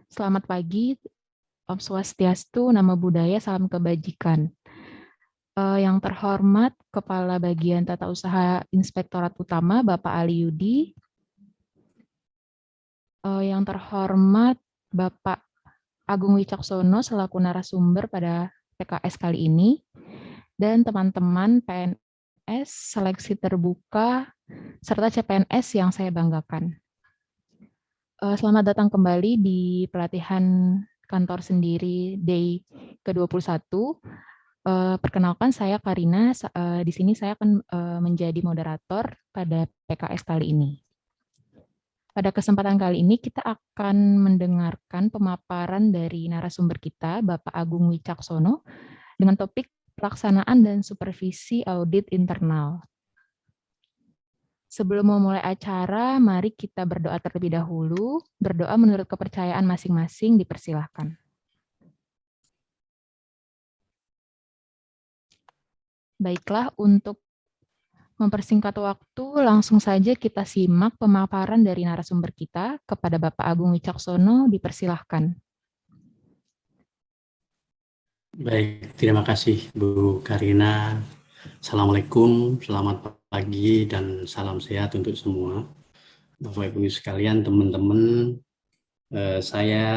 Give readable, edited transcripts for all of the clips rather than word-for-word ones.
Selamat pagi, Om Swastiastu, Namo Buddhaya, salam kebajikan. Yang terhormat Kepala Bagian Tata Usaha Inspektorat Utama, Bapak Ali Yudi. Yang terhormat Bapak Agung Wicaksono selaku narasumber pada PKS kali ini. Dan teman-teman PNS, seleksi terbuka, serta CPNS yang saya banggakan. Selamat datang kembali di pelatihan kantor sendiri day ke-21. Perkenalkan, saya Karina. Di sini saya akan menjadi moderator pada PKS kali ini. Pada kesempatan kali ini kita akan mendengarkan pemaparan dari narasumber kita, Bapak Agung Wicaksono, dengan topik pelaksanaan dan supervisi audit internal. Sebelum memulai acara, mari kita berdoa terlebih dahulu. Berdoa menurut kepercayaan masing-masing, dipersilahkan. Baiklah, untuk mempersingkat waktu, langsung saja kita simak pemaparan dari narasumber kita. Kepada Bapak Agung Wicaksono, dipersilahkan. Baik, terima kasih Bu Karina. Assalamualaikum, selamat pagi dan salam sehat untuk semua. Bapak Ibu sekalian, teman-teman, saya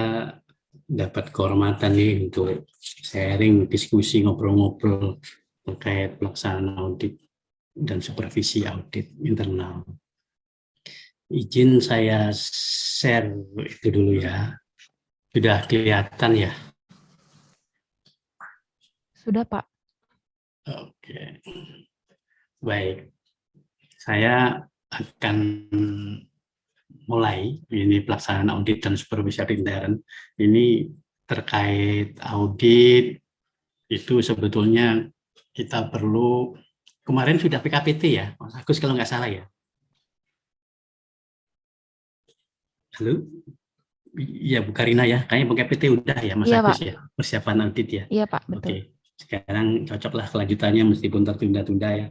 dapat kehormatan nih untuk sharing, diskusi, ngobrol-ngobrol terkait pelaksanaan audit dan supervisi audit internal. Izin saya share itu dulu ya. Sudah kelihatan ya? Sudah, Pak. Oke. Baik. Saya akan mulai ini pelaksanaan audit dan supervisi audit intern. Ini terkait audit itu sebetulnya kita perlu, kemarin sudah PKPT ya, Mas Agus kalau nggak salah ya. Halo? Iya Bu Karina ya, kayaknya PKPT udah ya Mas Iya, Agus Pak. ya, persiapan audit ya. Iya, Pak, betul. Oke, sekarang cocoklah kelanjutannya meskipun tertunda-tunda ya.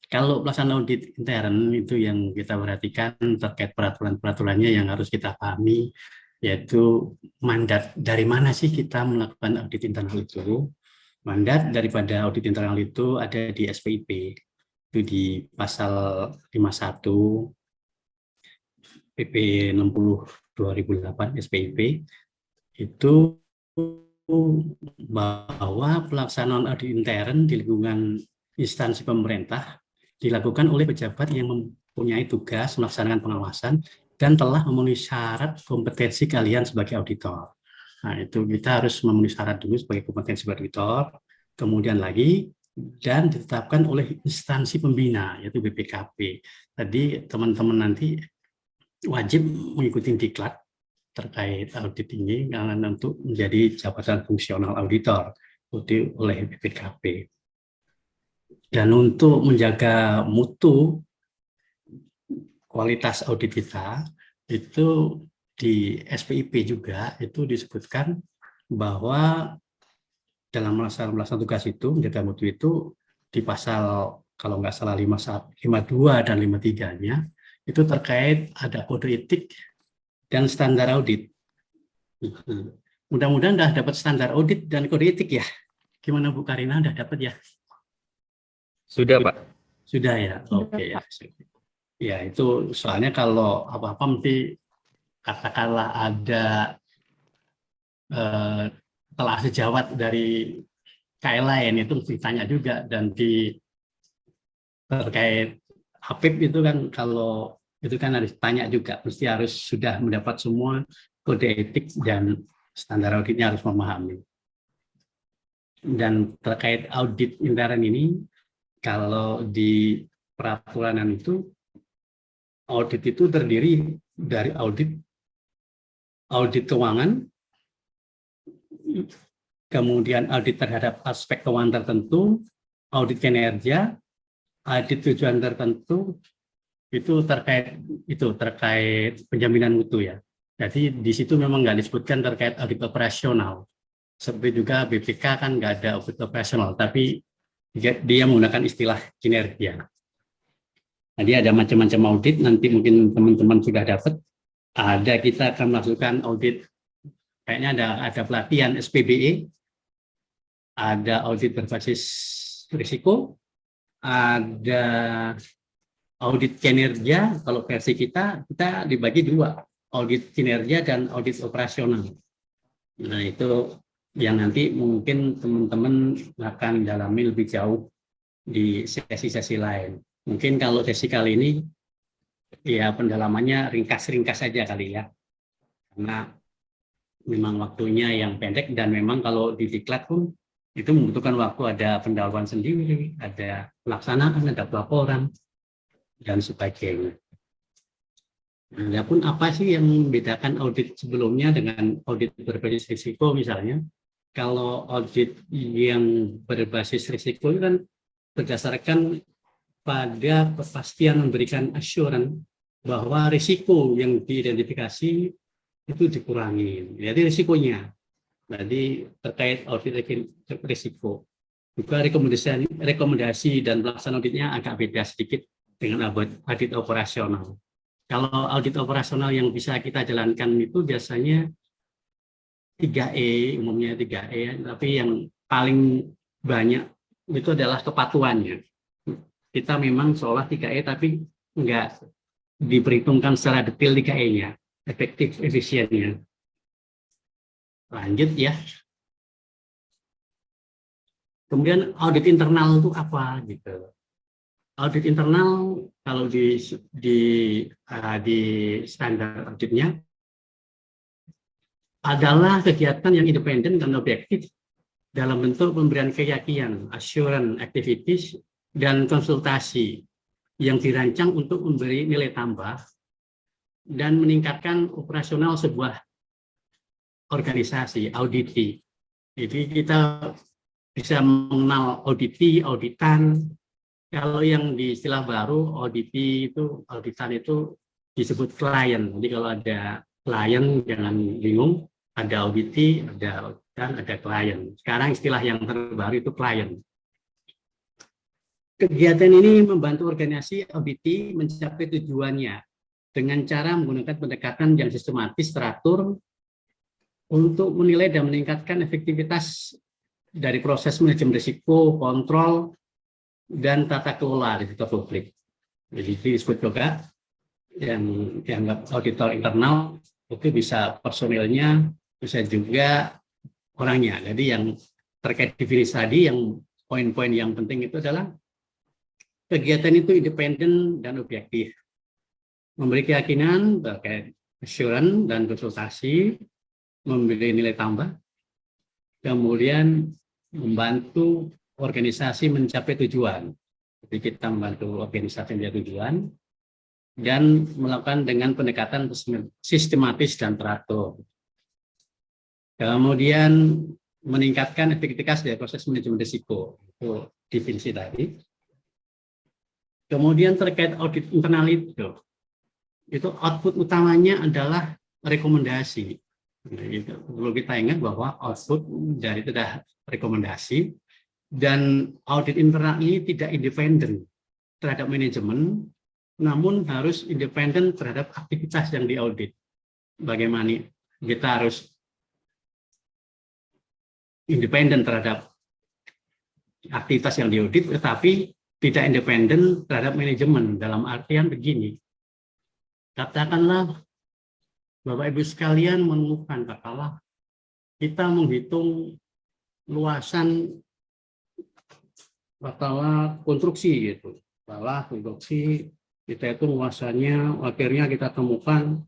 Kalau pelaksanaan audit intern itu yang kita perhatikan terkait peraturan-peraturannya yang harus kita pahami, yaitu mandat dari mana sih kita melakukan audit internal itu. Mandat daripada audit internal itu ada di SPIP, itu di pasal 51 PP 60 2008 SPIP, itu bahwa pelaksanaan audit intern di lingkungan instansi pemerintah dilakukan oleh pejabat yang mempunyai tugas melaksanakan pengawasan dan telah memenuhi syarat kompetensi kalian sebagai auditor. Nah, itu kita harus memenuhi syarat dulu sebagai kompetensi sebagai auditor, kemudian lagi dan ditetapkan oleh instansi pembina yaitu BPKP. Tadi teman-teman nanti wajib mengikuti diklat terkait audit ini karena untuk menjadi jabatan fungsional auditor oleh BPKP. Dan untuk menjaga mutu kualitas audit kita, itu di SPIP juga itu disebutkan bahwa dalam melaksanakan tugas itu, menjaga mutu itu di pasal kalau nggak salah 52 dan 53-nya, itu terkait ada kode etik dan standar audit. Mudah-mudahan sudah dapat standar audit dan kode etik ya. Gimana Bu Karina, sudah dapat ya? Sudah, Pak. Sudah ya, oke ya. Ya itu soalnya kalau apa-apa mesti katakanlah ada telah sejawat dari KL lain itu mesti ditanya juga, dan di terkait HAPIP itu kan kalau itu kan harus tanya juga, mesti harus sudah mendapat semua kode etik dan standar auditnya harus memahami. Dan terkait audit intern ini, kalau di peraturan itu, audit itu terdiri dari audit keuangan, kemudian audit terhadap aspek keuangan tertentu, audit kinerja, audit tujuan tertentu, itu terkait penjaminan mutu ya. Jadi di situ memang nggak disebutkan terkait audit operasional. Seperti juga BPK kan nggak ada audit operasional, tapi dia menggunakan istilah kinerja. Jadi ada macam-macam audit, nanti mungkin teman-teman sudah dapat. Ada kita akan melakukan audit kayaknya ada pelatihan SPBE, ada audit berbasis risiko, ada audit kinerja. Kalau versi kita dibagi dua, audit kinerja dan audit operasional. Nah, itu yang nanti mungkin teman-teman akan dalami lebih jauh di sesi-sesi lain. Mungkin kalau sesi kali ini ya pendalamannya ringkas-ringkas saja kali ya, karena memang waktunya yang pendek, dan memang kalau di diklat pun itu membutuhkan waktu, ada pendahuluan sendiri, ada pelaksanaan, ada pelaporan, dan sebagainya. Nah, pun apa sih yang membedakan audit sebelumnya dengan audit berbasis risiko misalnya? Kalau audit yang berbasis risiko itu kan berdasarkan pada kepastian memberikan assurance bahwa risiko yang diidentifikasi itu dikurangi. Jadi risikonya. Jadi terkait audit risiko. Juga rekomendasi dan pelaksanaan auditnya agak beda sedikit dengan audit operasional. Kalau audit operasional yang bisa kita jalankan itu biasanya 3E, umumnya 3E, tapi yang paling banyak itu adalah kepatuhannya. Kita memang seolah 3E, tapi enggak diperhitungkan secara detail 3E-nya, efektif, efisiennya. Lanjut ya. Kemudian audit internal itu apa gitu? Audit internal kalau di standar auditnya adalah kegiatan yang independen dan objektif dalam bentuk pemberian keyakinan, assurance activities, dan konsultasi yang dirancang untuk memberi nilai tambah dan meningkatkan operasional sebuah organisasi, auditi. Jadi kita bisa mengenal auditi, auditan. Kalau yang di istilah baru, auditi itu, auditan itu disebut klien. Jadi kalau ada klien jangan bingung, ada auditi, ada auditan, ada klien. Sekarang istilah yang terbaru itu klien. Kegiatan ini membantu organisasi auditi mencapai tujuannya dengan cara menggunakan pendekatan yang sistematis, teratur, untuk menilai dan meningkatkan efektivitas dari proses manajemen risiko, kontrol, dan tata kelola risiko publik. Jadi disebut juga yang dianggap auditor internal itu bisa personilnya, bisa juga orangnya. Jadi yang terkait definisi tadi, yang poin-poin yang penting itu adalah kegiatan itu independen dan objektif, memberi keyakinan terkait assurance dan konsultasi, memberi nilai tambah, kemudian membantu organisasi mencapai tujuan. Jadi kita membantu organisasi mencapai tujuan dan melakukan dengan pendekatan sistematis dan teratur. Kemudian meningkatkan efektivitas dari proses manajemen risiko. Itu definisi tadi. Kemudian terkait audit internal itu output utamanya adalah rekomendasi. Perlu kita ingat bahwa output dari itu adalah rekomendasi, dan audit internal ini tidak independen terhadap manajemen, namun harus independen terhadap aktivitas yang diaudit. Bagaimana kita harus independen terhadap aktivitas yang diaudit, tetapi tidak independen terhadap manajemen. Dalam artian begini, katakanlah Bapak Ibu sekalian menemukan, katakanlah kita menghitung luasan katakanlah konstruksi gitu. Katakanlah konstruksi kita itu luasannya, akhirnya kita temukan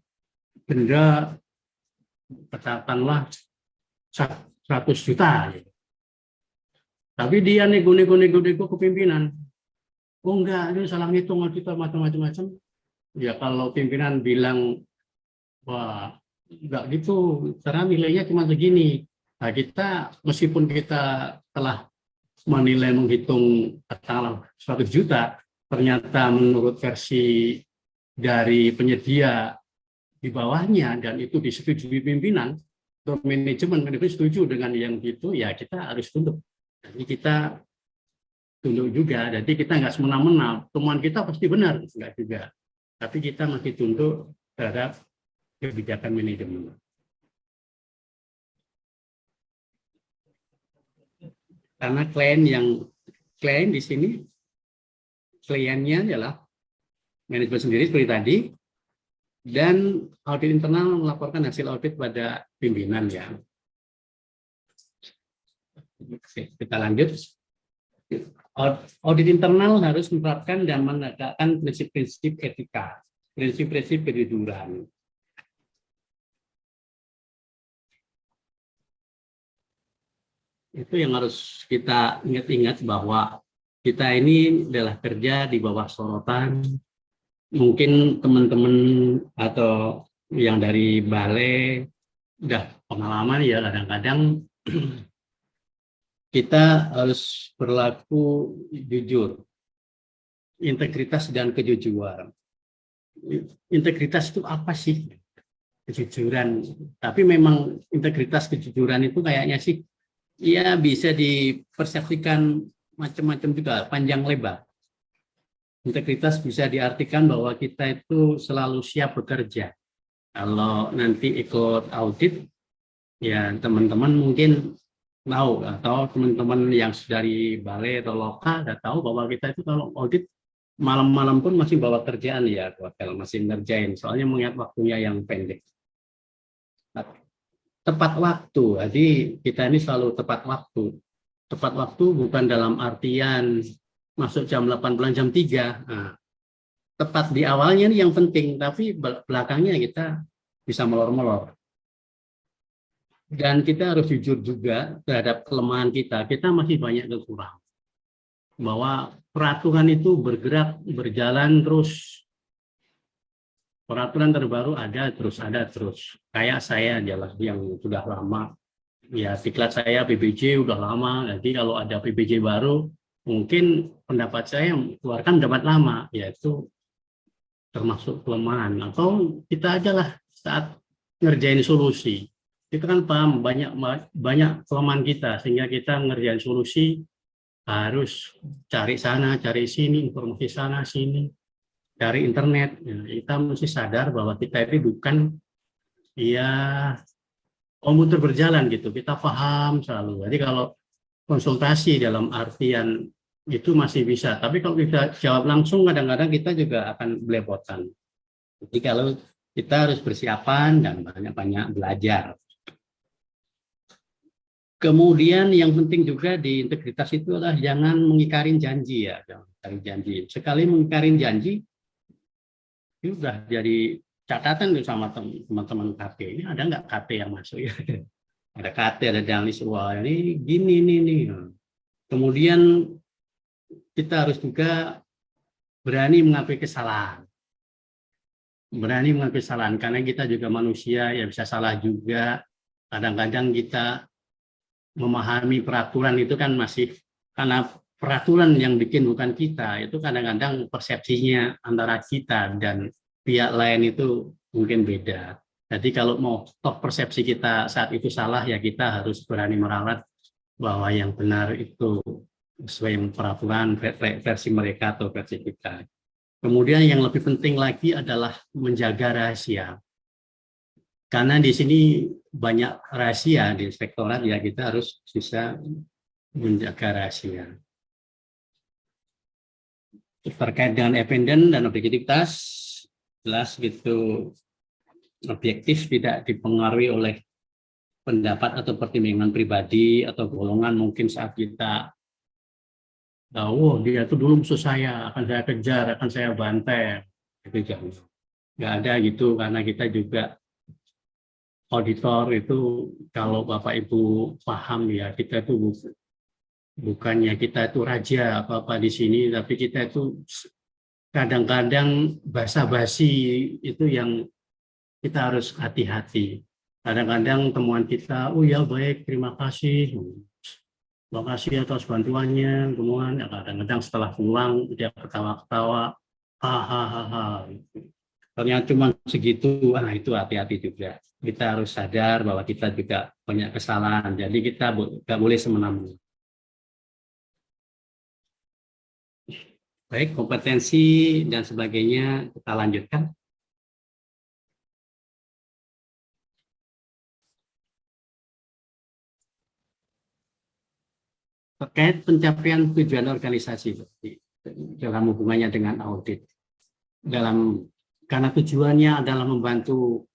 benda katakanlah 100 juta. Gitu. Tapi dia nego ke pimpinan. Oh enggak, ini salah ngitung kita macam-macam. Ya kalau pimpinan bilang wah, enggak gitu, karena nilainya cuma segini. Nah, kita meskipun kita telah menilai menghitung katakanlah 100 juta, ternyata menurut versi dari penyedia di bawahnya dan itu disetujui pimpinan, manajemen setuju dengan yang gitu, ya kita harus tunduk. Jadi kita tunduk juga. Jadi kita nggak semena-mena, temuan kita pasti benar, enggak juga. Tapi kita masih tunduk terhadap kebijakan manajemen. Karena klien di sini, kliennya adalah manajemen sendiri seperti tadi, dan audit internal melaporkan hasil audit pada pimpinan ya. Oke, kita lanjut. Audit internal harus menerapkan dan menegakkan prinsip-prinsip etika, prinsip-prinsip kejujuran. Itu yang harus kita ingat-ingat, bahwa kita ini adalah kerja di bawah sorotan. Mungkin teman-teman atau yang dari balai udah pengalaman ya, kadang-kadang kita harus berlaku jujur, integritas dan kejujuran. Integritas itu apa sih? Kejujuran. Tapi memang integritas kejujuran itu kayaknya sih, ya bisa dipersepsikan macam-macam juga, panjang lebar. Integritas bisa diartikan bahwa kita itu selalu siap bekerja. Kalau nanti ikut audit, ya teman-teman mungkin tahu, atau teman-teman yang dari balai atau lokal sudah tahu bahwa kita itu kalau audit malam-malam pun masih bawa kerjaan ya, hotel masih ngerjain, soalnya mengingat waktunya yang pendek. Tepat waktu, jadi kita ini selalu tepat waktu. Tepat waktu bukan dalam artian masuk jam 8 pulang jam 3. Nah, tepat di awalnya ini yang penting, tapi belakangnya kita bisa molor-molor. Dan kita harus jujur juga terhadap kelemahan kita. Kita masih banyak kekurangan. Bahwa peraturan itu bergerak, berjalan terus. Peraturan terbaru ada terus. Kayak saya adalah yang sudah lama. Ya, diklat saya PBJ udah lama. Jadi kalau ada PBJ baru, mungkin pendapat saya yang keluarkan pendapat lama. Yaitu termasuk kelemahan. Atau kita ajalah saat ngerjain solusi. Kita kan paham banyak kelemahan kita, sehingga kita ngerjain solusi harus cari sana, cari sini, informasi sana, sini, cari internet. Kita mesti sadar bahwa kita itu bukan ya komputer berjalan gitu, kita paham selalu. Jadi kalau konsultasi dalam artian itu masih bisa, tapi kalau kita jawab langsung kadang-kadang kita juga akan belepotan. Jadi kalau kita harus persiapan dan banyak-banyak belajar. Kemudian yang penting juga di integritas itu adalah jangan mengingkarin janji ya, jangan janji. Sekali mengingkarin janji, itu sudah jadi catatan sama teman-teman KT. Ini ada nggak KT yang masuk ya? Ada KT, ada danis, wah ini gini nih. Kemudian kita harus juga berani mengakui kesalahan. Berani mengakui kesalahan, karena kita juga manusia, ya bisa salah juga. Kadang-kadang kita memahami peraturan itu kan masih, karena peraturan yang bikin bukan kita, itu kadang-kadang persepsinya antara kita dan pihak lain itu mungkin beda. Jadi kalau mau toh persepsi kita saat itu salah, ya kita harus berani merawat bahwa yang benar itu sesuai peraturan versi mereka atau versi kita. Kemudian yang lebih penting lagi adalah menjaga rahasia. Karena di sini banyak rahasia di inspektorat, ya kita harus bisa menjaga rahasia. Terkait dengan independen dan objektivitas, jelas gitu, objektif tidak dipengaruhi oleh pendapat atau pertimbangan pribadi atau golongan. Mungkin saat kita tahu, dia itu dulu musuh saya, akan saya kejar, akan saya bantai, itu jangan. Nggak ada gitu, karena kita juga auditor itu, kalau Bapak Ibu paham ya, kita itu bukannya kita itu raja apa-apa di sini, tapi kita itu kadang-kadang basa-basi itu yang kita harus hati-hati. Kadang-kadang temuan kita, oh ya baik, terima kasih atas bantuannya, kemudian ya kadang-kadang setelah pulang dia ketawa-ketawa, hahaha. Ternyata cuma segitu, itu hati-hati juga. Kita harus sadar bahwa kita juga banyak kesalahan, jadi kita nggak boleh semena-mena. Baik, kompetensi dan sebagainya kita lanjutkan. terkait pencapaian tujuan organisasi dalam hubungannya dengan audit. Karena tujuannya adalah membantu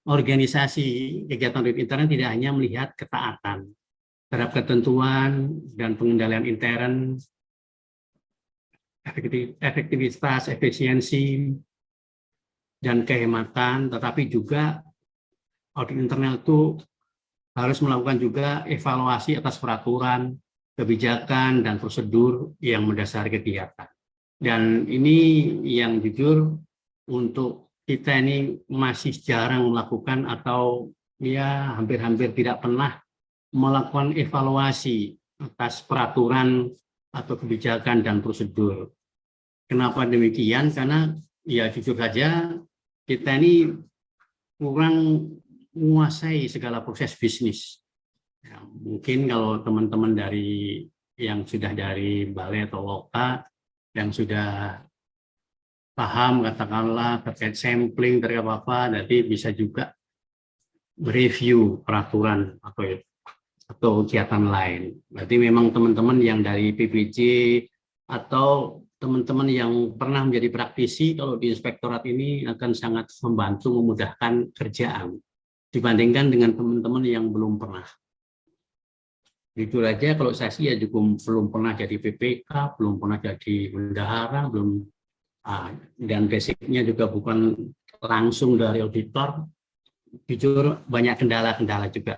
organisasi kegiatan audit intern tidak hanya melihat ketaatan terhadap ketentuan dan pengendalian intern, efektivitas, efisiensi, dan kehematan, tetapi juga audit internal itu harus melakukan juga evaluasi atas peraturan, kebijakan, dan prosedur yang mendasari kegiatan. Dan ini yang jujur untuk kita ini masih jarang melakukan atau ya hampir-hampir tidak pernah melakukan evaluasi atas peraturan atau kebijakan dan prosedur. Kenapa demikian? Karena ya jujur saja kita ini kurang menguasai segala proses bisnis. Ya, mungkin kalau teman-teman dari yang sudah dari balai atau loka yang sudah paham katakanlah terkait sampling terkait apa, nanti bisa juga mereview peraturan atau kegiatan lain. Berarti memang teman-teman yang dari PPJ atau teman-teman yang pernah menjadi praktisi kalau di inspektorat ini akan sangat membantu memudahkan kerjaan dibandingkan dengan teman-teman yang belum pernah. Jujur aja kalau saya sih ya juga belum pernah jadi PPK, belum pernah jadi bendahara, dan basicnya juga bukan langsung dari auditor. Jujur banyak kendala-kendala juga.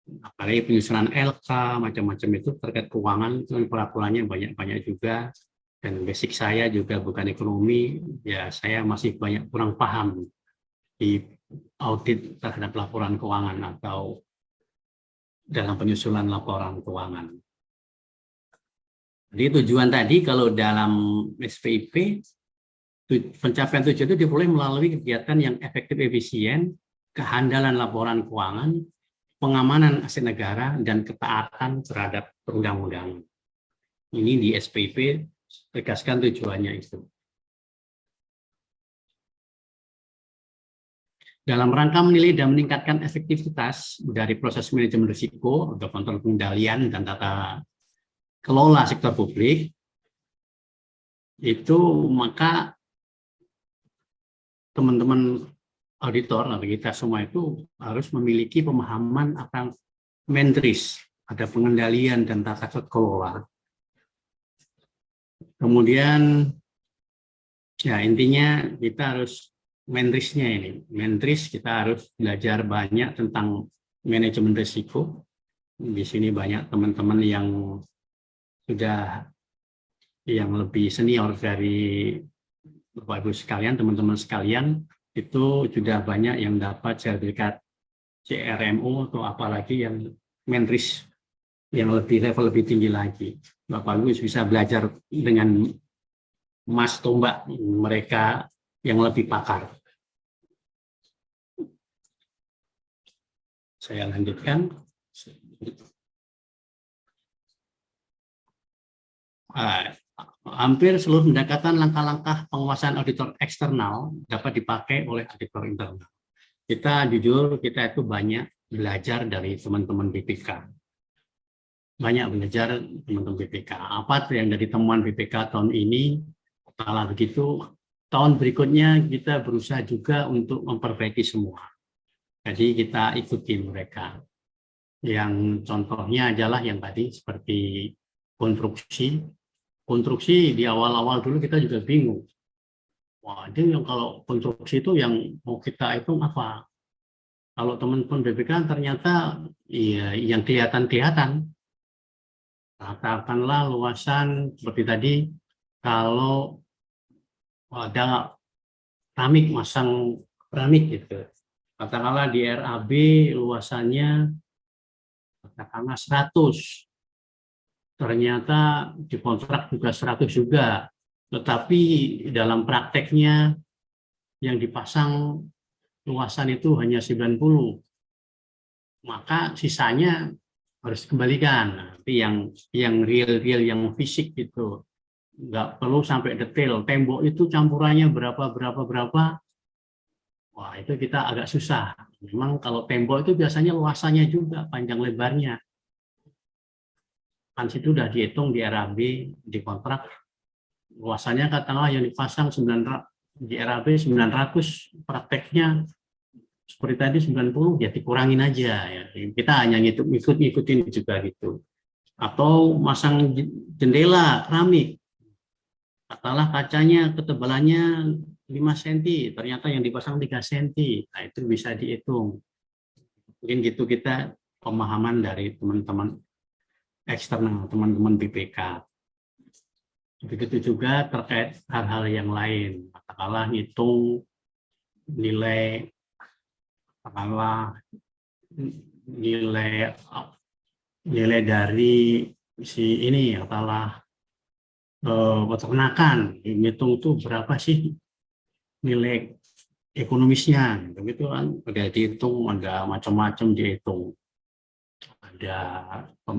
Apalagi penyusunan LK, macam-macam itu terkait keuangan, peraturannya banyak-banyak juga. Dan basic saya juga bukan ekonomi, ya saya masih kurang paham di audit terhadap laporan keuangan atau dalam penyusunan laporan keuangan. Jadi tujuan tadi kalau dalam SPIP, pencapaian tujuan itu diperoleh melalui kegiatan yang efektif efisien, kehandalan laporan keuangan, pengamanan aset negara, dan ketaatan terhadap perundang-undangan. Ini di SPIP tegaskan tujuannya itu. Dalam rangka menilai dan meningkatkan efektivitas dari proses manajemen risiko atau kontrol pengendalian dan tata kelola sektor publik, itu maka teman-teman auditor atau kita semua itu harus memiliki pemahaman akan mentris, ada pengendalian dan tata kelola. Kemudian ya intinya kita harus mentrisnya ini. Mentris kita harus belajar banyak tentang manajemen risiko. Di sini banyak teman-teman yang sudah yang lebih senior dari Bapak Ibu sekalian, teman-teman sekalian, itu sudah banyak yang dapat sertifikat CRMO atau apalagi yang mentris yang level lebih tinggi lagi. Bapak Ibu bisa belajar dengan mas tombak mereka yang lebih pakar. Saya lanjutkan. Hampir seluruh pendekatan langkah-langkah penguasaan auditor eksternal dapat dipakai oleh auditor internal. Kita jujur, kita itu banyak belajar dari teman-teman BPK. Banyak belajar teman-teman BPK. Apa yang dari temuan BPK tahun ini, kalau begitu, tahun berikutnya kita berusaha juga untuk memperbaiki semua. Jadi kita ikuti mereka. Yang contohnya adalah yang tadi seperti konstruksi. Konstruksi di awal-awal dulu kita juga bingung. Wah, ini yang kalau konstruksi itu yang mau kita hitung apa? Kalau teman-teman BPK ternyata ya, yang kelihatan-kelihatan. Katakanlah luasan seperti tadi, kalau ada keramik, masang keramik gitu. Katakanlah di RAB luasannya katakanlah 100. Ternyata di kontrak juga 100 juga. Tetapi dalam prakteknya yang dipasang luasan itu hanya 90. Maka sisanya harus dikembalikan. Tapi yang real yang fisik gitu. Nggak perlu sampai detail. Tembok itu campurannya berapa. Wah, itu kita agak susah. Memang kalau tembok itu biasanya luasannya juga panjang lebarnya. itu sudah dihitung di RAB, di kontrak, luasannya katakanlah yang dipasang 900, di RAB 900, prakteknya seperti tadi 90, ya dikurangin aja ya. Kita hanya ngikutin juga gitu. Atau masang jendela keramik, katakanlah kacanya ketebalannya 5 cm, ternyata yang dipasang 3 cm. Nah, itu bisa dihitung. Mungkin gitu kita pemahaman dari teman-teman eksternal, teman-teman BPK. Begitu juga terkait hal-hal yang lain, katakanlah hitung nilai, katakanlah nilai dari si ini, katakanlah peternakan, hitung itu berapa sih nilai ekonomisnya, gitu kan, ada dihitung, ada macam-macam dihitung. Ada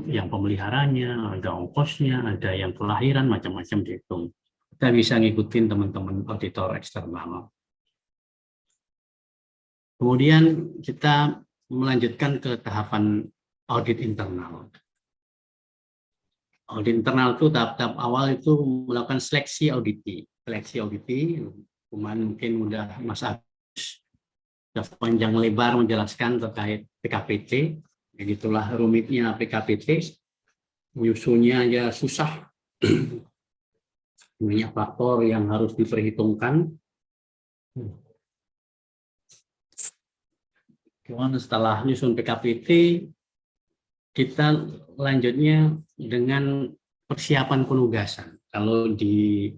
yang pemeliharanya, ada ongkosnya, ada yang kelahiran, macam-macam dihitung. Kita bisa ngikutin teman-teman auditor eksternal. Kemudian kita melanjutkan ke tahapan audit internal. Audit internal itu tahap-tahap awal itu melakukan seleksi auditi. Seleksi auditi, kemarin mungkin udah Mas Agus sudah panjang lebar menjelaskan terkait PKPT. Begitulah rumitnya PKPT, menyusunnya aja susah, banyak faktor yang harus diperhitungkan. Kemudian setelah nyusun PKPT, kita lanjutnya dengan persiapan penugasan. Kalau di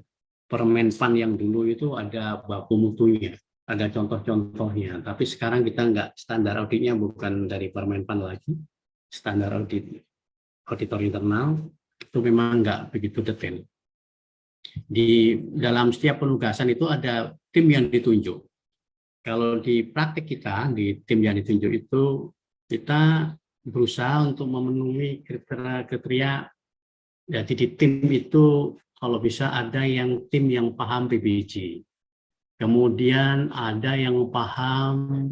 Permenpan yang dulu itu ada baku mutunya, ada contoh-contohnya, tapi sekarang kita nggak, standar auditnya bukan dari Permenpan lagi, standar auditor internal itu memang nggak begitu detail. Di dalam setiap penugasan itu ada tim yang ditunjuk. Kalau di praktik kita, di tim yang ditunjuk itu, kita berusaha untuk memenuhi kriteria. Jadi di tim itu kalau bisa ada yang tim yang paham PBJ. Kemudian ada yang paham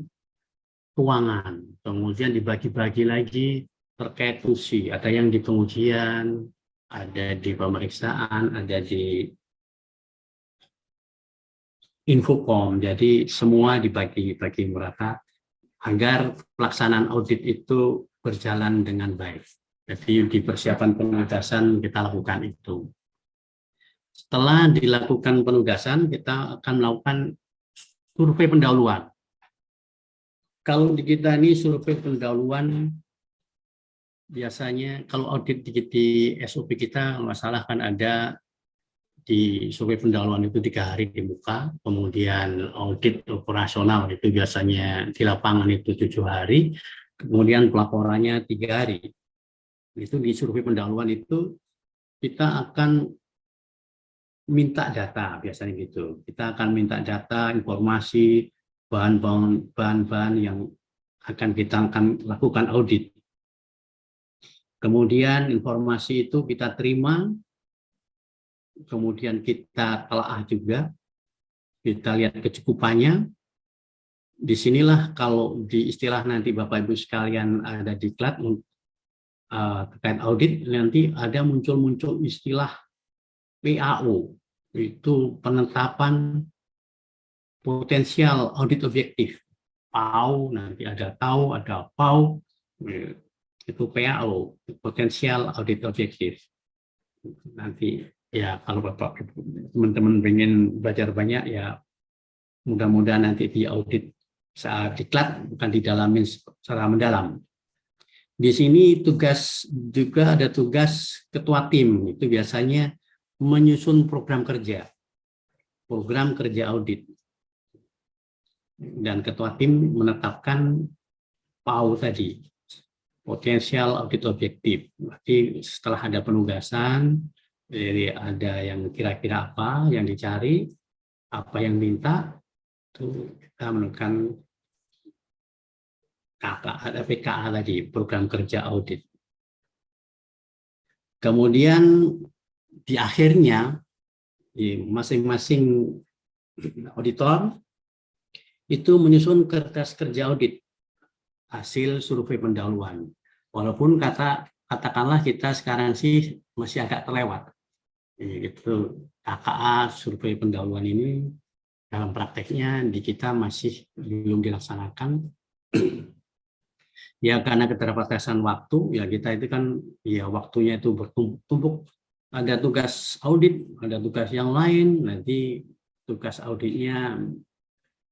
keuangan, kemudian dibagi-bagi lagi terkait fungsi, ada yang di pengujian, ada di pemeriksaan, ada di Infocom, jadi semua dibagi-bagi merata agar pelaksanaan audit itu berjalan dengan baik. Jadi di persiapan penugasan kita lakukan itu. Setelah dilakukan penugasan, kita akan melakukan survei pendahuluan. Kalau di kita ini survei pendahuluan, biasanya kalau audit di SOP kita, masalah kan ada di survei pendahuluan itu 3 hari di muka, kemudian audit operasional itu biasanya di lapangan itu 7 hari, kemudian pelaporannya 3 hari. Itu di survei pendahuluan itu kita akan minta data, biasanya gitu. Kita akan minta data, informasi, bahan-bahan yang kita akan lakukan audit. Kemudian informasi itu kita terima, kemudian kita telaah juga, kita lihat kecukupannya. Disinilah kalau di istilah nanti Bapak Ibu sekalian ada di diklat terkait audit, nanti ada muncul istilah PAO, itu penetapan potensial audit objektif. PAO, nanti ada TAO, ada PAO, itu PAO, potensial audit objektif. Nanti ya kalau Bapak teman-teman ingin belajar banyak ya mudah-mudahan nanti di audit saat diklat bukan didalamin secara mendalam. Di sini juga ada tugas ketua tim, itu biasanya menyusun program kerja audit, dan ketua tim menetapkan PAO tadi, potensial audit objektif. Berarti setelah ada penugasan, jadi ada yang kira-kira apa yang dicari, apa yang minta, itu kita menemukan ada PKA tadi, program kerja audit. Kemudian di akhirnya di masing-masing auditor itu menyusun kertas kerja audit hasil survei pendahuluan. Walaupun kata katakanlah kita sekarang sih masih agak terlewat. Gitu. KKA survei pendahuluan ini dalam prakteknya di kita masih belum dilaksanakan. Ya karena keterbatasan waktu, ya kita itu kan ya waktunya itu bertumpuk-tumpuk. Ada tugas audit, ada tugas yang lain, nanti tugas auditnya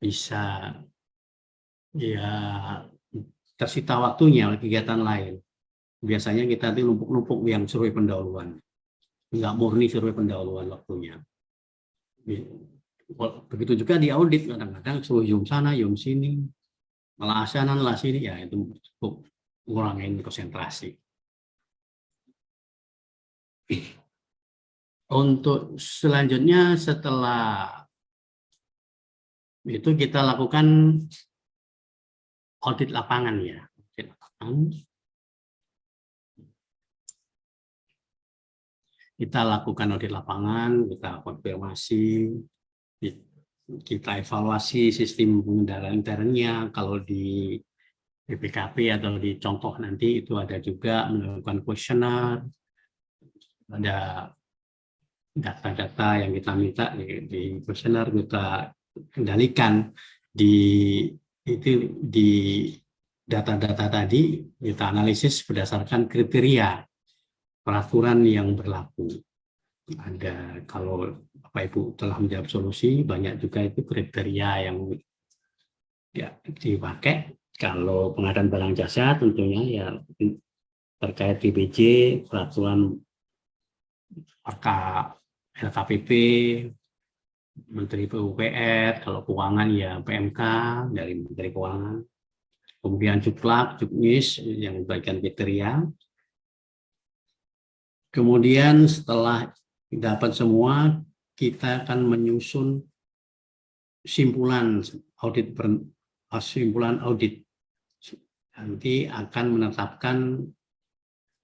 bisa ya tersita waktunya oleh kegiatan lain. Biasanya kita itu numpuk-numpuk yang survei pendahuluan. Nggak murni survei pendahuluan waktunya. Begitu juga di audit, kadang-kadang suruh zoom sana, zoom sini, malah sana, malah sini, ya itu cukup ngurangin konsentrasi. Untuk selanjutnya setelah itu kita lakukan audit lapangan ya. Audit lapangan. Kita lakukan audit lapangan, kita konfirmasi, kita evaluasi sistem pengendalian internnya. Kalau di BPKP atau di contoh nanti itu ada juga melakukan kuesioner, ada data-data yang kita minta di kuesioner kita kendalikan di data-data tadi kita analisis berdasarkan kriteria peraturan yang berlaku. Ada kalau Bapak Ibu telah menjawab solusi, banyak juga itu kriteria yang ya dipakai. Kalau pengadaan barang jasa tentunya ya terkait PBJ, peraturan LKPP, Menteri PUPR, kalau keuangan ya PMK dari Menteri Keuangan, kemudian Juklak, Juknis yang bagian kriteria. Kemudian setelah dapat semua, kita akan menyusun simpulan audit. Nanti akan menetapkan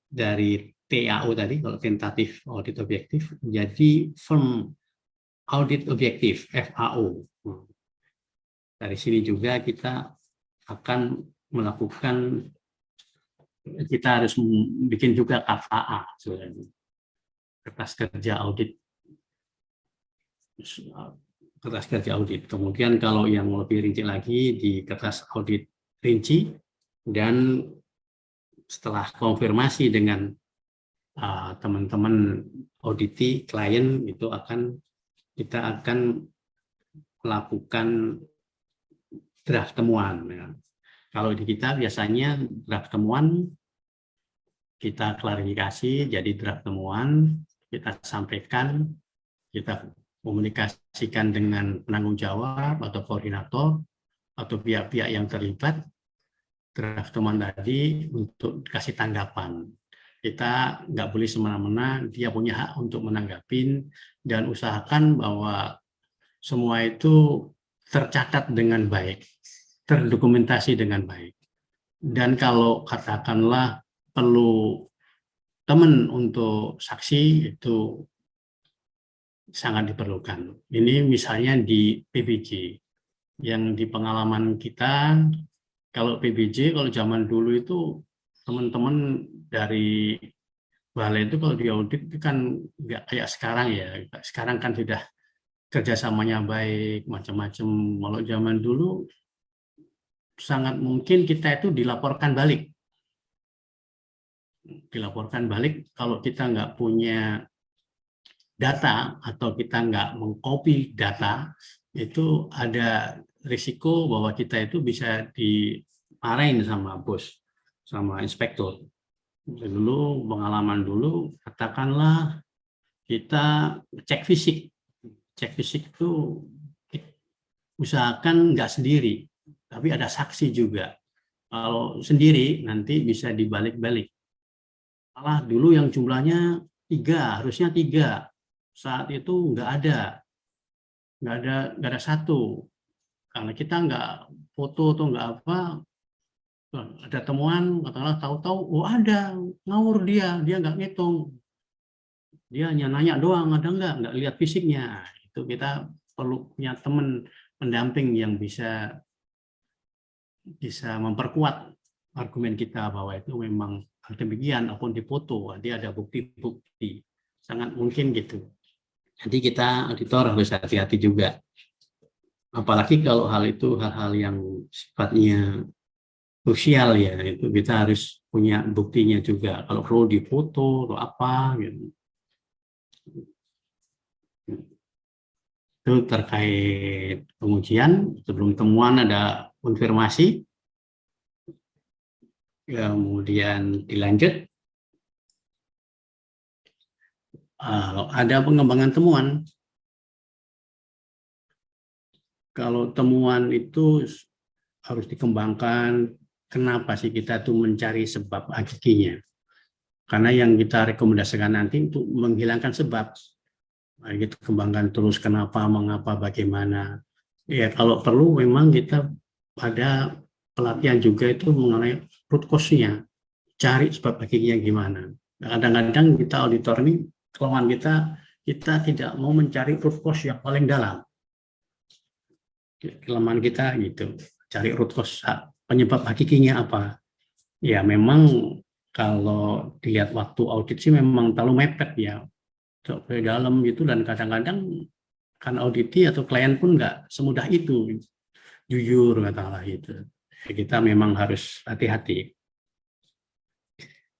dari TAO tadi, kalau tentatif audit objektif, menjadi firm audit objektif, FAO. Dari sini juga kita akan melakukan, kita harus bikin juga KKA, kertas kerja audit. Kemudian kalau yang lebih rinci lagi di kertas audit rinci, dan setelah konfirmasi dengan teman-teman auditi klien itu kita akan melakukan draft temuan. Ya. Kalau di kita biasanya draft temuan kita klarifikasi jadi draft temuan, kita sampaikan, kita komunikasikan dengan penanggung jawab atau koordinator atau pihak-pihak yang terlibat draft temuan tadi untuk kasih tanggapan. Kita nggak boleh semena-mena, dia punya hak untuk menanggapin dan usahakan bahwa semua itu tercatat dengan baik, terdokumentasi dengan baik. Dan kalau katakanlah perlu teman untuk saksi itu sangat diperlukan. Ini misalnya di PBJ, yang di pengalaman kita, kalau PBJ, kalau zaman dulu itu teman-teman dari balai itu kalau di audit itu kan nggak kayak sekarang ya. Sekarang kan sudah kerjasamanya baik, macam-macam. Kalau zaman dulu sangat mungkin kita itu dilaporkan balik. Dilaporkan balik kalau kita nggak punya data atau kita nggak mengcopy data, itu ada risiko bahwa kita itu bisa dimarahin sama bos, sama inspektur. Dulu pengalaman dulu, katakanlah kita cek fisik itu usahakan nggak sendiri, tapi ada saksi juga. Kalau sendiri nanti bisa dibalik-balik. Malah dulu yang jumlahnya 3, harusnya 3. Saat itu nggak ada 1. Karena kita nggak foto atau nggak apa, ada temuan, katakanlah tahu-tahu, oh ada, ngawur dia nggak ngitung. Dia hanya nanya doang, ada nggak lihat fisiknya. Itu kita perlu punya teman pendamping yang bisa memperkuat argumen kita bahwa itu memang demikian, apapun dipoto, nanti ada bukti-bukti, sangat mungkin gitu. Jadi kita auditor harus hati-hati juga. Apalagi kalau hal itu hal-hal yang sifatnya krusial ya, itu kita harus punya buktinya juga. Kalau perlu dipoto atau apa gitu. Itu terkait pengujian. Sebelum temuan ada konfirmasi, kemudian dilanjut ada pengembangan temuan. Kalau temuan itu harus dikembangkan, kenapa sih kita tuh mencari sebab hakikinya? Karena yang kita rekomendasikan nanti untuk menghilangkan sebab. Nah, gitu, kembangkan terus kenapa, mengapa, bagaimana. Ya kalau perlu memang kita ada pelatihan juga itu mengenai root cause-nya, cari sebab hakikinya gimana. Kadang-kadang kita auditor ini, kelemahan kita tidak mau mencari root cause yang paling dalam. Kelemahan kita gitu, cari root cause, penyebab hakikinya apa. Ya memang kalau dilihat waktu audit sih memang terlalu mepet ya, ke dalam gitu, dan kadang-kadang kan auditi atau klien pun nggak semudah itu, jujur katakanlah itu. Kita memang harus hati-hati.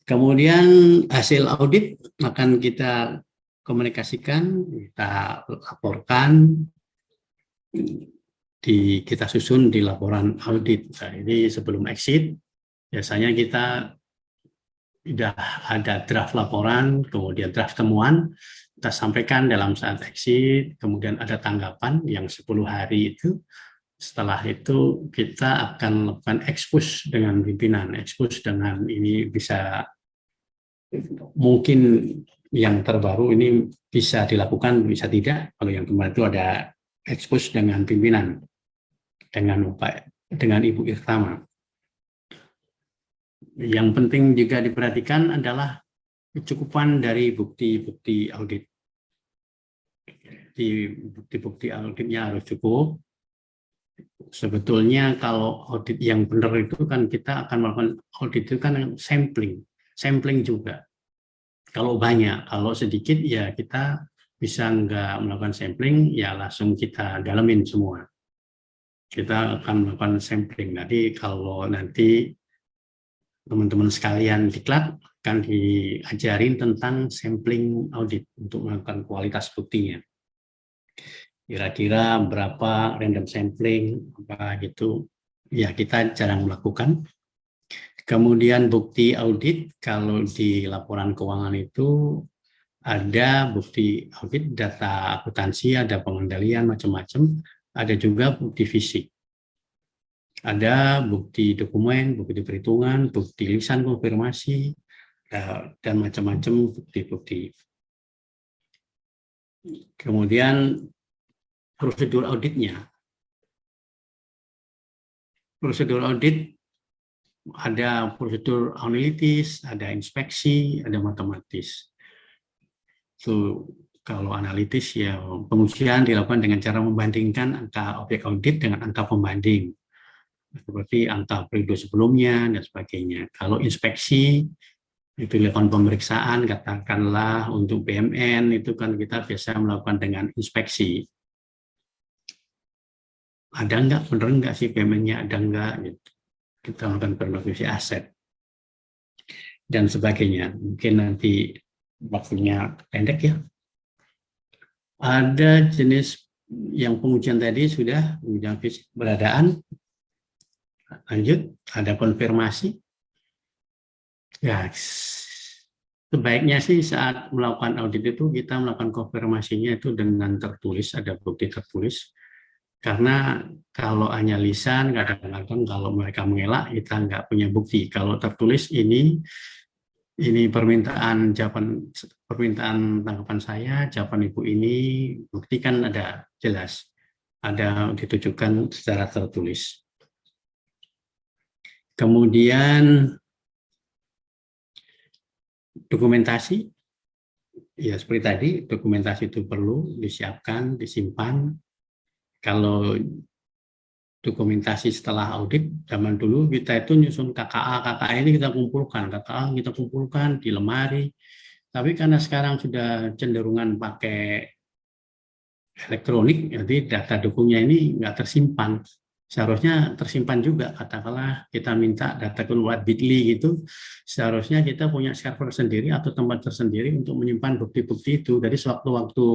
Kemudian hasil audit akan kita komunikasikan, kita laporkan, kita susun di laporan audit. Nah, ini sebelum exit, biasanya kita sudah ada draft laporan, kemudian draft temuan, kita sampaikan dalam saat exit, kemudian ada tanggapan yang 10 hari itu. Setelah itu kita akan melakukan expose dengan pimpinan, expose dengan ini bisa, mungkin yang terbaru ini bisa dilakukan, bisa tidak. Kalau yang kemarin itu ada expose dengan pimpinan, dengan Ibu Irtama. Yang penting juga diperhatikan adalah kecukupan dari bukti-bukti audit. Di bukti-bukti auditnya harus cukup. Sebetulnya kalau audit yang benar itu kan kita akan melakukan audit itu kan sampling juga. Kalau banyak, kalau sedikit ya kita bisa nggak melakukan sampling, ya langsung kita dalamin semua. Kita akan melakukan sampling. Nanti kalau nanti teman-teman sekalian diklat akan diajarin tentang sampling audit untuk melakukan kualitas buktinya. Kira-kira berapa random sampling, apa gitu, ya kita jarang melakukan. Kemudian bukti audit, kalau di laporan keuangan itu ada bukti audit, data akuntansi, ada pengendalian macam-macam, ada juga bukti fisik. Ada bukti dokumen, bukti perhitungan, bukti lisan konfirmasi, dan macam-macam bukti-bukti. Kemudian prosedur auditnya. Prosedur audit ada prosedur analitis, ada inspeksi, ada matematis. So, kalau analitis ya pengujian dilakukan dengan cara membandingkan angka objek audit dengan angka pembanding, seperti angka periode sebelumnya dan sebagainya. Kalau inspeksi itu dilakukan pemeriksaan, katakanlah untuk BMN itu kan kita biasa melakukan dengan inspeksi. Ada enggak, benar enggak sih BMN-nya, ada enggak gitu. Kita melakukan verifikasi aset dan sebagainya. Mungkin nanti waktunya pendek ya. Ada jenis yang pengujian tadi sudah, pengujian fisik keberadaan. Lanjut, ada konfirmasi. Ya, sebaiknya sih saat melakukan audit itu kita melakukan konfirmasinya itu dengan tertulis, ada bukti tertulis. Karena kalau hanya lisan, kadang-kadang kalau mereka mengelak, kita nggak punya bukti. Kalau tertulis ini permintaan tanggapan saya, jawaban Ibu ini, bukti kan ada jelas, ada ditujukan secara tertulis. Kemudian dokumentasi, ya seperti tadi, dokumentasi itu perlu disiapkan, disimpan. Kalau dokumentasi setelah audit. Zaman dulu kita itu nyusun KKA ini kita kumpulkan di lemari. Tapi karena sekarang sudah cenderungan pakai elektronik, jadi data dukungnya ini nggak tersimpan. Seharusnya tersimpan juga, katakanlah kita minta data keluar Bitly gitu, seharusnya kita punya server sendiri atau tempat tersendiri untuk menyimpan bukti-bukti itu. Jadi sewaktu-waktu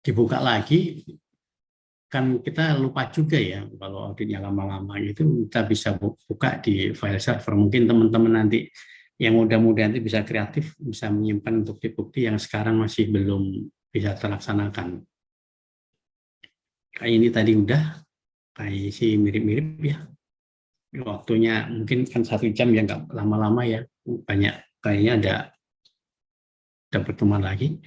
dibuka lagi, kan kita lupa juga ya, kalau auditnya lama-lama itu kita bisa buka di file server. Mungkin teman-teman nanti yang mudah-mudahan nanti bisa kreatif, bisa menyimpan bukti-bukti yang sekarang masih belum bisa terlaksanakan. Kayak ini tadi udah, kayak sih mirip-mirip ya. Waktunya mungkin kan 1 jam ya, nggak lama-lama ya. Banyak, kayaknya ada pertemuan lagi.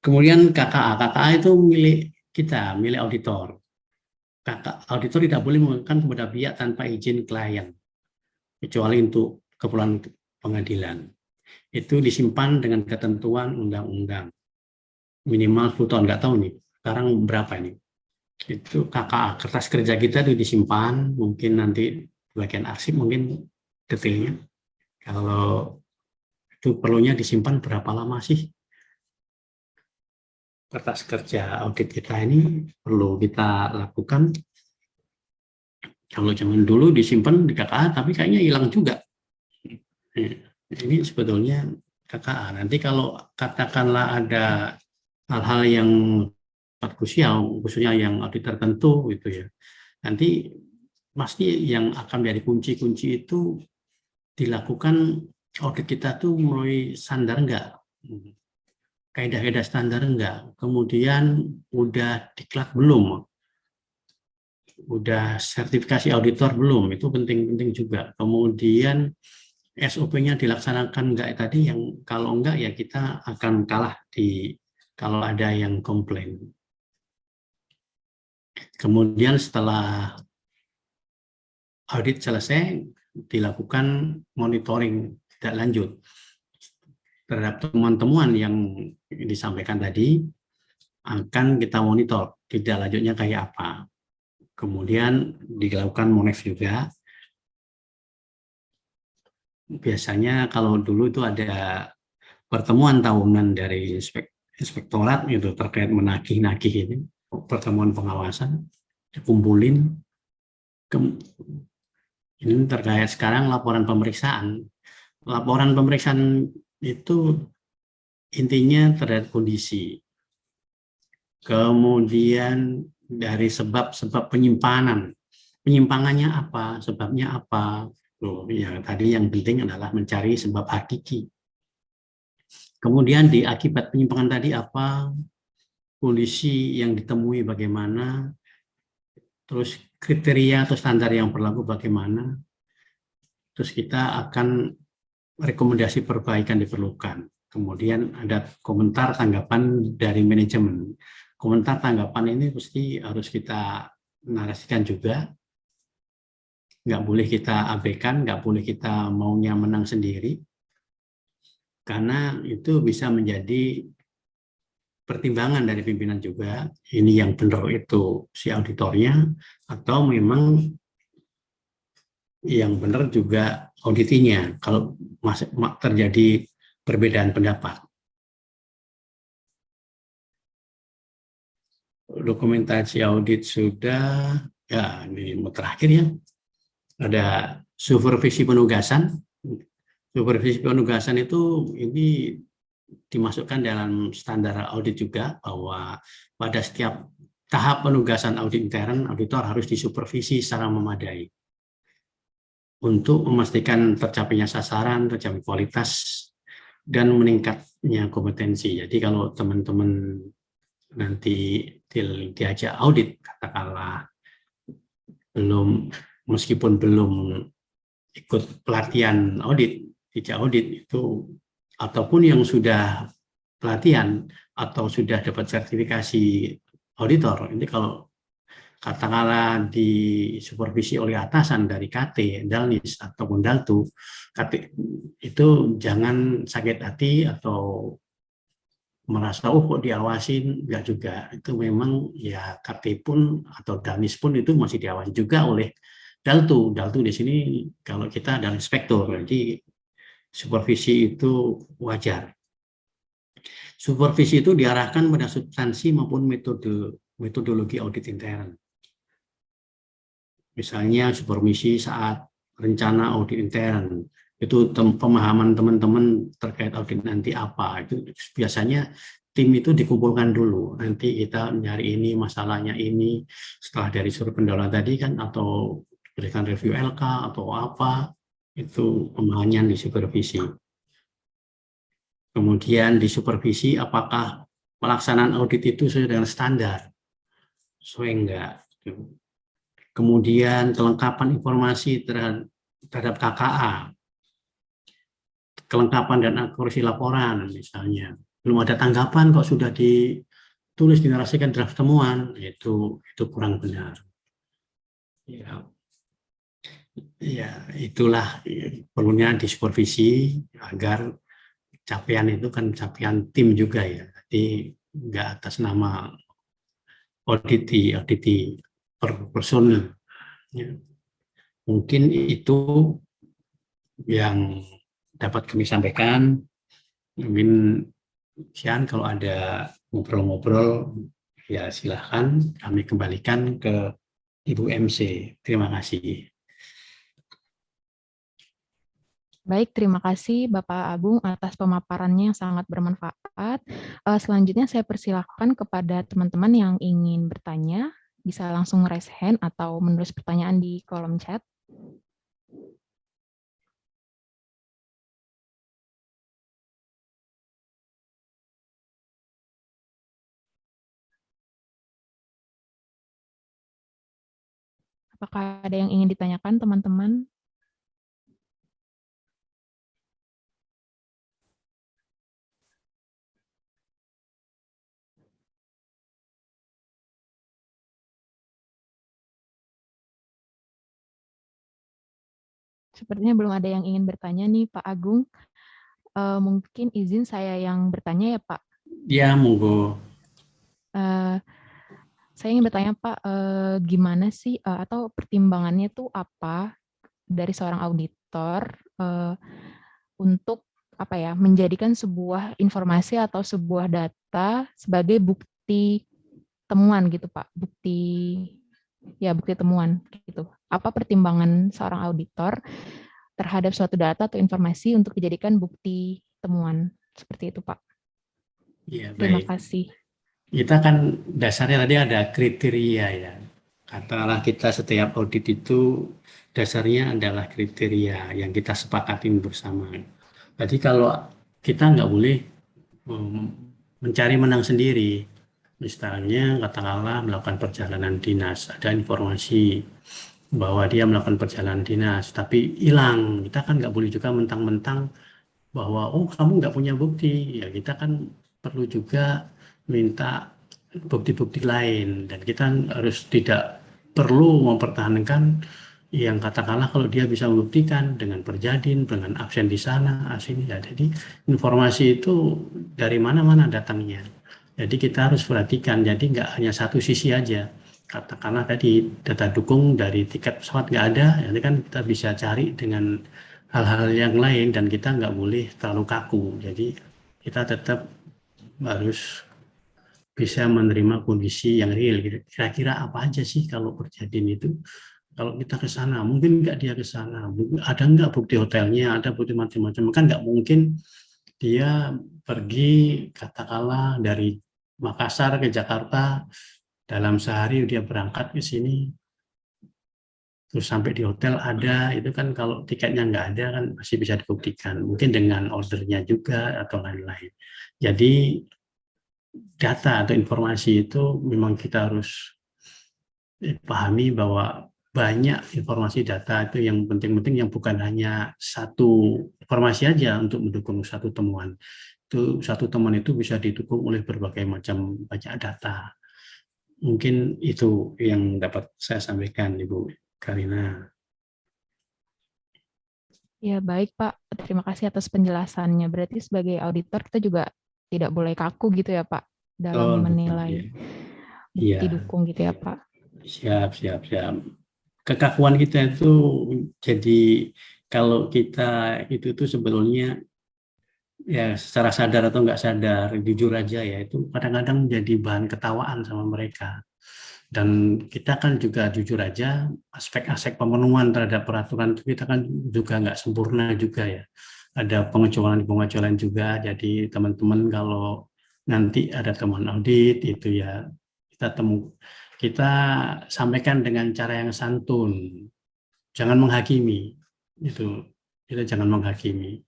Kemudian KKA itu milik kita, milik auditor. Auditor tidak boleh menggunakan kepada pihak tanpa izin klien, kecuali untuk keperluan pengadilan. Itu disimpan dengan ketentuan undang-undang. Minimal 10 tahun, nggak tahu nih, sekarang berapa ini. Itu KKA, kertas kerja kita itu disimpan, mungkin nanti bagian arsip mungkin detailnya. Kalau itu perlunya disimpan berapa lama sih? Kertas kerja audit kita ini perlu kita lakukan. Kalau zaman dulu disimpan di KKA, tapi kayaknya hilang juga. Ini sebetulnya KKA. Nanti kalau katakanlah ada hal-hal yang krusial, khususnya yang audit tertentu gitu ya, nanti pasti yang akan menjadi kunci-kunci itu dilakukan audit kita tuh mulai standar enggak, kaidah-kaidah standar enggak, kemudian udah diklat belum, udah sertifikasi auditor belum, itu penting-penting juga. Kemudian SOP-nya dilaksanakan enggak tadi, yang kalau enggak ya kita akan kalah kalau ada yang komplain. Kemudian setelah audit selesai, dilakukan monitoring tidak lanjut terhadap temuan-temuan yang disampaikan tadi, akan kita monitor tidak lanjutnya kayak apa. Kemudian dilakukan monef juga. Biasanya kalau dulu itu ada pertemuan tahunan dari inspektorat itu terkait menagih-nagih ini, pertemuan pengawasan, dikumpulin. Ini terkait sekarang laporan pemeriksaan. Laporan pemeriksaan itu intinya terhadap kondisi. Kemudian dari sebab-sebab penyimpanan. Penyimpangannya apa, sebabnya apa. Ya, tadi yang penting adalah mencari sebab hakiki. Kemudian di akibat penyimpangan tadi apa, kondisi yang ditemui bagaimana, terus kriteria atau standar yang berlaku bagaimana, terus kita akan rekomendasi perbaikan diperlukan. Kemudian ada komentar tanggapan dari manajemen. Komentar tanggapan ini pasti harus kita narasikan juga, nggak boleh kita abaikan, nggak boleh kita maunya menang sendiri, karena itu bisa menjadi pertimbangan dari pimpinan juga, ini yang benar itu si auditornya, atau memang yang benar juga auditinya, kalau terjadi perbedaan pendapat. Dokumentasi audit sudah, ya ini terakhir ya, ada supervisi penugasan. Supervisi penugasan itu ini dimasukkan dalam standar audit juga, bahwa pada setiap tahap penugasan audit intern, auditor harus disupervisi secara memadai untuk memastikan tercapainya sasaran, tercapai kualitas, dan meningkatnya kompetensi. Jadi kalau teman-teman nanti diajak audit, katakanlah meskipun belum ikut pelatihan audit, dijak audit itu, ataupun yang sudah pelatihan atau sudah dapat sertifikasi auditor, ini kalau katakanlah disupervisi oleh atasan dari KT, Dalnis, ataupun Daltu, KT, itu jangan sakit hati atau merasa oh kok diawasin, enggak juga. Itu memang ya Kartipun atau Danis pun itu masih diawasi juga oleh Daltu. Daltu di sini kalau kita adalah inspektur, jadi supervisi itu wajar. Supervisi itu diarahkan pada substansi maupun metodologi audit intern. Misalnya supervisi saat rencana audit intern, itu pemahaman teman-teman terkait audit nanti apa, itu biasanya tim itu dikumpulkan dulu, nanti kita nyari ini, masalahnya ini, setelah dari surat pendahuluan tadi kan, atau berikan review LK atau apa, itu pemahaman di supervisi. Kemudian di supervisi, apakah pelaksanaan audit itu sesuai dengan standar, sesuai enggak. Kemudian kelengkapan informasi terhadap KKA, kelengkapan dan akurasi laporan misalnya. Belum ada tanggapan kok sudah ditulis dinarasikan draft temuan, itu kurang benar. Ya, itulah perlunya disupervisi agar capaian itu kan capaian tim juga ya. Jadi nggak atas nama auditi per personil. Ya. Mungkin itu yang dapat kami sampaikan. Mungkin Sian kalau ada ngobrol-ngobrol ya silahkan kami kembalikan ke Ibu MC. Terima kasih. Baik, terima kasih Bapak Agung atas pemaparannya yang sangat bermanfaat. Selanjutnya saya persilahkan kepada teman-teman yang ingin bertanya, bisa langsung raise hand atau menulis pertanyaan di kolom chat. Apakah ada yang ingin ditanyakan, teman-teman? Sepertinya belum ada yang ingin bertanya nih, Pak Agung. Mungkin izin saya yang bertanya ya, Pak. Ya, monggo. Saya ingin bertanya, Pak, gimana sih atau pertimbangannya tuh apa dari seorang auditor untuk apa ya menjadikan sebuah informasi atau sebuah data sebagai bukti temuan gitu, Pak, bukti temuan gitu. Apa pertimbangan seorang auditor terhadap suatu data atau informasi untuk dijadikan bukti temuan seperti itu, Pak? Ya, Terima baik. kasih. Kita kan dasarnya tadi ada kriteria ya. Katakanlah kita setiap audit itu dasarnya adalah kriteria yang kita sepakatin bersama. Jadi kalau kita nggak boleh mencari menang sendiri. Misalnya katakanlah melakukan perjalanan dinas, ada informasi bahwa dia melakukan perjalanan dinas, tapi hilang. Kita kan nggak boleh juga mentang-mentang bahwa oh kamu nggak punya bukti. Ya kita kan perlu juga minta bukti-bukti lain, dan kita harus tidak perlu mempertahankan yang katakanlah kalau dia bisa membuktikan dengan Perjadin, dengan absen di sana, asing ya. Jadi informasi itu dari mana-mana datangnya. Jadi kita harus perhatikan, jadi nggak hanya satu sisi aja. Katakanlah tadi data dukung dari tiket pesawat nggak ada, jadi kan kita bisa cari dengan hal-hal yang lain, dan kita nggak boleh terlalu kaku. Jadi kita tetap harus bisa menerima kondisi yang real. Kira-kira apa aja sih kalau Perjadin itu? Kalau kita ke sana, mungkin nggak dia ke sana, ada nggak bukti hotelnya, ada bukti macam-macam. Kan nggak mungkin dia pergi katakanlah dari Makassar ke Jakarta dalam sehari, dia berangkat ke sini terus sampai di hotel ada, itu kan kalau tiketnya nggak ada kan masih bisa dibuktikan, mungkin dengan ordernya juga atau lain-lain. Jadi data atau informasi itu memang kita harus pahami bahwa banyak informasi data itu yang penting-penting, yang bukan hanya satu informasi aja untuk mendukung satu temuan. Itu satu temuan itu bisa didukung oleh berbagai macam banyak data. Mungkin itu yang dapat saya sampaikan, Ibu Karina. Ya, baik Pak. Terima kasih atas penjelasannya. Berarti sebagai auditor kita juga tidak boleh kaku gitu ya Pak Oh, dalam menilai iya. bukti dukung gitu ya Pak. Siap. Kekakuan kita itu jadi kalau kita itu tuh sebetulnya ya secara sadar atau nggak sadar, jujur aja ya, itu kadang-kadang jadi bahan ketawaan sama mereka. Dan kita kan juga jujur aja, aspek-aspek pemenuhan terhadap peraturan itu kita kan juga nggak sempurna juga ya. Ada pengecualian-pengecualian juga, jadi teman-teman kalau nanti ada teman audit itu ya kita sampaikan dengan cara yang santun, jangan menghakimi, itu kita jangan menghakimi.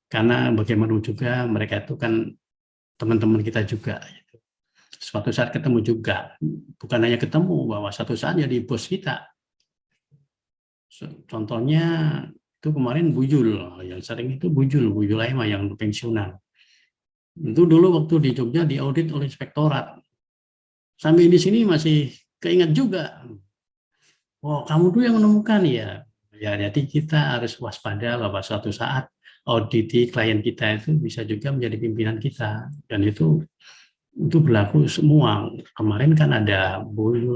Karena bagaimana juga mereka itu kan teman-teman kita juga. Gitu. Suatu saat ketemu juga, bukan hanya ketemu, bahwa suatu saat jadi bos kita. Contohnya itu kemarin Bujul, yang sering itu Bujul Aima yang pensiunan. Itu dulu waktu di Jogja diaudit oleh inspektorat. Sampai di sini masih keingat juga. Oh, kamu tuh yang menemukan ya. Ya, jadi kita harus waspada bahwa suatu saat auditi klien kita itu bisa juga menjadi pimpinan kita, dan itu berlaku semua. Kemarin kan ada Ibu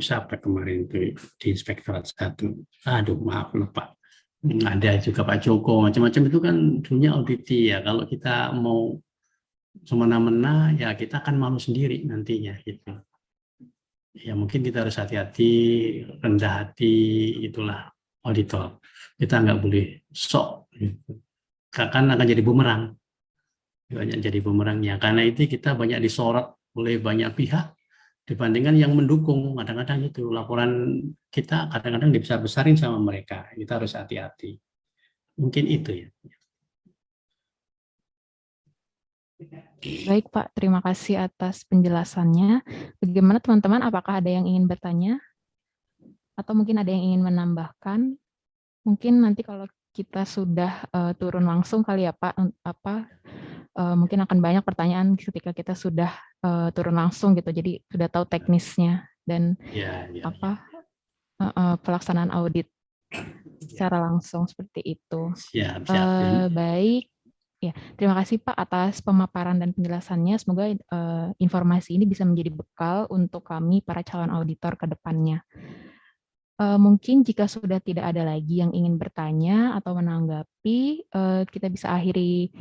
siapa kemarin itu di Inspektorat 1. Aduh, maaf lupa. Ada juga Pak Joko, macam-macam itu kan dunia auditi ya. Kalau kita mau semena-mena ya kita akan malu sendiri nantinya gitu. Ya mungkin kita harus hati-hati, rendah hati, itulah auditor. Kita nggak boleh sok, gitu. Karena akan jadi bumerang. Banyak jadi bumerangnya. Karena itu kita banyak disorot oleh banyak pihak dibandingkan yang mendukung. Kadang-kadang itu laporan kita kadang-kadang dibesar-besarin sama mereka. Kita harus hati-hati. Mungkin itu ya. Baik Pak, terima kasih atas penjelasannya. Bagaimana teman-teman, apakah ada yang ingin bertanya? Atau mungkin ada yang ingin menambahkan? Mungkin nanti kalau kita sudah turun langsung kali ya Pak, mungkin akan banyak pertanyaan ketika kita sudah turun langsung gitu, jadi sudah tahu teknisnya dan pelaksanaan audit secara langsung seperti itu. Siap. Baik. Ya, terima kasih Pak atas pemaparan dan penjelasannya. Semoga informasi ini bisa menjadi bekal untuk kami para calon auditor ke depannya. Mungkin jika sudah tidak ada lagi yang ingin bertanya atau menanggapi, kita bisa akhiri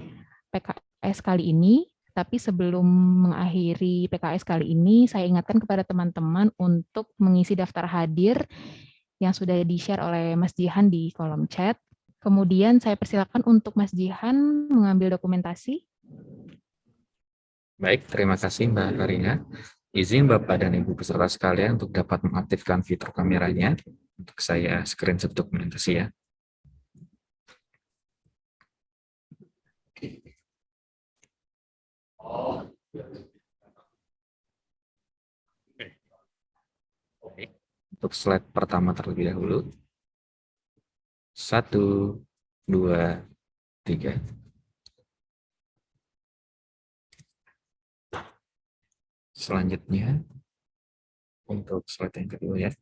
PKS kali ini. Tapi sebelum mengakhiri PKS kali ini, saya ingatkan kepada teman-teman untuk mengisi daftar hadir yang sudah di-share oleh Mas Jihan di kolom chat. Kemudian saya persilakan untuk Mas Jihan mengambil dokumentasi. Baik, terima kasih Mbak Karina. Izin Bapak dan Ibu peserta sekalian untuk dapat mengaktifkan fitur kameranya. Untuk saya screenshot dokumentasi ya. Baik, untuk slide pertama terlebih dahulu. 1, 2, 3. Selanjutnya, untuk slide yang kedua ya.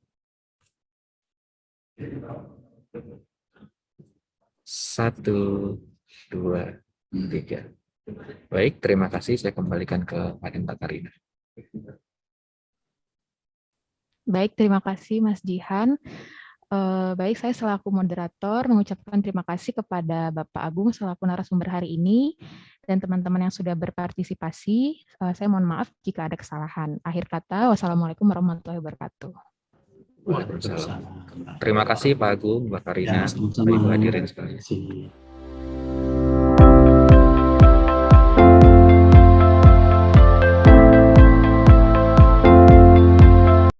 1, 2, 3. Baik, terima kasih. Saya kembalikan ke Mbak Karina. Baik, terima kasih Mas Jihan. Baik, saya selaku moderator mengucapkan terima kasih kepada Bapak Agung selaku narasumber hari ini dan teman-teman yang sudah berpartisipasi. Saya mohon maaf jika ada kesalahan. Akhir kata, wassalamualaikum warahmatullahi wabarakatuh. Waalaikumsalam. Terima kasih Pak Agung, Mbak Karina, Ibu hadirin sekalian.